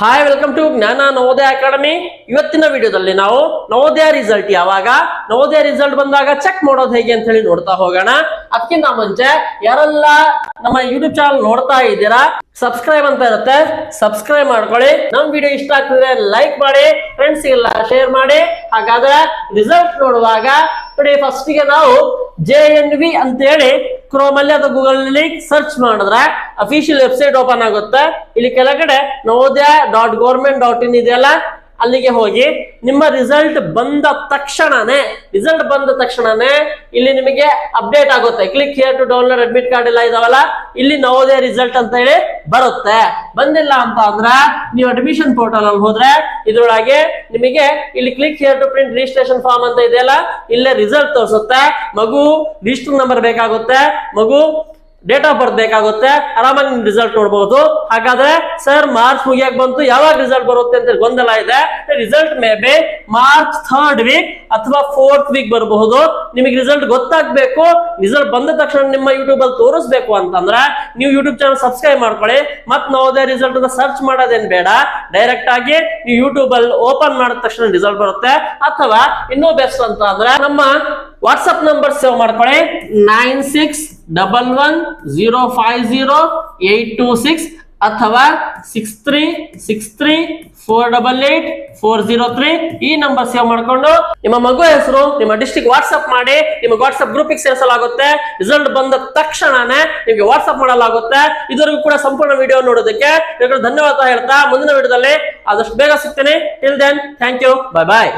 Hi welcome to ಜ್ಞಾನ Navodaya academy. ಇವತ್ತಿನ ವಿಡಿಯೋದಲ್ಲಿ ನಾವು ನವೋದಯ ರಿಸಲ್ಟ್ ಯಾವಾಗ, ನವೋದಯ ರಿಸಲ್ಟ್ ಬಂದಾಗ ಚೆಕ್ ಮಾಡೋದು ಹೇಗೆ ಅಂತ ಹೇಳಿ ನೋಡ್ತಾ ಹೋಗೋಣ. ಅದಕ್ಕಿಂತ ಮುಂಚೆ ಯಾರೆಲ್ಲ ನಮ್ಮ ಯೂಟ್ಯೂಬ್ ಚಾನಲ್ ನೋಡ್ತಾ ಇದ್ದೀರಾ, ಸಬ್ಸ್ಕ್ರೈಬ್ ಅಂತ ಇರುತ್ತೆ, ಸಬ್ಸ್ಕ್ರೈಬ್ ಮಾಡ್ಕೊಳ್ಳಿ. ನಮ್ ವಿಡಿಯೋ ಇಷ್ಟ ಆಗ್ತಿದ್ರೆ ಲೈಕ್ ಮಾಡಿ, ಫ್ರೆಂಡ್ಸ್ ಎಲ್ಲ ಶೇರ್ ಮಾಡಿ. ಹಾಗಾದ್ರೆ ರಿಸಲ್ಟ್ ನೋಡುವಾಗ ನೋಡಿ, ಫಸ್ಟ್ ಗೆ ನಾವು JNV ಅಂತ ಹೇಳಿ ಕ್ರೋಮ್ ಅಲ್ಲಿ ಅಥವಾ ಗೂಗಲ್ ನಲ್ಲಿ ಸರ್ಚ್ ಮಾಡಿದ್ರೆ ಅಫಿಷಿಯಲ್ ವೆಬ್ಸೈಟ್ ಓಪನ್ ಆಗುತ್ತೆ. ಇಲ್ಲಿ ಕೆಳಗಡೆ navoday.government.in ಇದೆಯಲ್ಲ, ಅಲ್ಲಿಗೆ ಹೋಗಿ ನಿಮ್ಮ ರಿಸಲ್ಟ್ ಬಂದ ತಕ್ಷಣನೇ ಇಲ್ಲಿ ನಿಮಗೆ ಅಪ್ಡೇಟ್ ಆಗುತ್ತೆ. Click here to download admit card ಎಲ್ಲ ಇದಾವಲ್ಲ, ಇಲ್ಲಿ ನವೋದಯ ರಿಸಲ್ಟ್ ಅಂತ ಹೇಳಿ ಬರುತ್ತೆ. ಬಂದಿಲ್ಲ ಅಂತ ಅಂದ್ರೆ ನೀವು ಅಡ್ಮಿಷನ್ ಪೋರ್ಟಲ್ ಅಲ್ಲಿ ಹೋದ್ರೆ ಇದ್ರೊಳಗೆ ನಿಮಗೆ ಇಲ್ಲಿ click here to print registration form ಅಂತ ಇದೆಯಲ್ಲ, ಇಲ್ಲೇ ರಿಸಲ್ಟ್ ತೋರಿಸುತ್ತೆ. ಮಗು ರಿಜಿಸ್ಟರ್ ನಂಬರ್ ಬೇಕಾಗುತ್ತೆ, ಮಗು ಡೇಟ್ ಆಫ್ ಬರ್ತ್ ಬೇಕಾಗುತ್ತೆ, ಆರಾಮಾಗಿ ರಿಸಲ್ಟ್ ನೋಡಬಹುದು. ಹಾಗಾದ್ರೆ ಸರ್ ಮಾರ್ಚ್ ಮುಗಿಯಾಕ ಬಂತು, ಯಾವಾಗ ರಿಸಲ್ಟ್ ಬರುತ್ತೆ ಅಂತ ಗೊಂದಲ ಇದೆ. Result may be March 3rd week ಅಥವಾ 4th ವೀಕ್ ಬರಬಹುದು. ನಿಮಗೆ ರಿಸಲ್ಟ್ ಗೊತ್ತಾಗ್ಬೇಕು, ರಿಸಲ್ಟ್ ಬಂದ ತಕ್ಷಣ ನಿಮ್ಮ ಯೂಟ್ಯೂಬ್ ಅಲ್ಲಿ ತೋರಿಸ್ಬೇಕು ಅಂತಂದ್ರೆ ನೀವು ಯೂಟ್ಯೂಬ್ ಚಾನಲ್ ಸಬ್ಸ್ಕ್ರೈಬ್ ಮಾಡ್ಕೊಳ್ಳಿ. ಮತ್ ನವೋದಯ ರಿಸಲ್ಟ್ ಅನ್ನ ಸರ್ಚ್ ಮಾಡೋದೇನ್ ಬೇಡ, ಡೈರೆಕ್ಟ್ ಆಗಿ ನೀವು ಯೂಟ್ಯೂಬ್ ಅಲ್ಲಿ ಓಪನ್ ಮಾಡಿದ ತಕ್ಷಣ ರಿಸಲ್ಟ್ ಬರುತ್ತೆ. ಅಥವಾ ಇನ್ನೂ ಬೆಸ್ಟ್ ಅಂತ ಅಂದ್ರೆ ನಮ್ಮ ವಾಟ್ಸ್ಆಪ್ ನಂಬರ್ ಸೇವ್ ಮಾಡ್ಕೊಳ್ಳಿ, 9611050826 ಅಥವಾ 6363488403 ಈ ನಂಬರ್ ಸೇವ್ ಮಾಡ್ಕೊಂಡು ನಿಮ್ಮ ಮಗು ಹೆಸರು, ನಿಮ್ಮ ಡಿಸ್ಟ್ರಿಕ್ಟ್ ವಾಟ್ಸ್ಆಪ್ ಮಾಡಿ ನಿಮಗೆ ವಾಟ್ಸ್ಆಪ್ ಗ್ರೂಪಿಗೆ ಸೇರಿಸಲಾಗುತ್ತೆ. ರಿಸಲ್ಟ್ ಬಂದ ತಕ್ಷಣನೇ ನಿಮಗೆ ವಾಟ್ಸ್ಆಪ್ ಮಾಡಲಾಗುತ್ತೆ. ಇದರಿಗೂ ಕೂಡ ಸಂಪೂರ್ಣ ವಿಡಿಯೋ ನೋಡೋದಕ್ಕೆ ಧನ್ಯವಾದ ಹೇಳ್ತಾ ಮುಂದಿನ ವಿಡಿಯೋದಲ್ಲಿ ಆದಷ್ಟು ಬೇಗ ಸಿಗ್ತೇನೆ. Till then thank you, bye bye.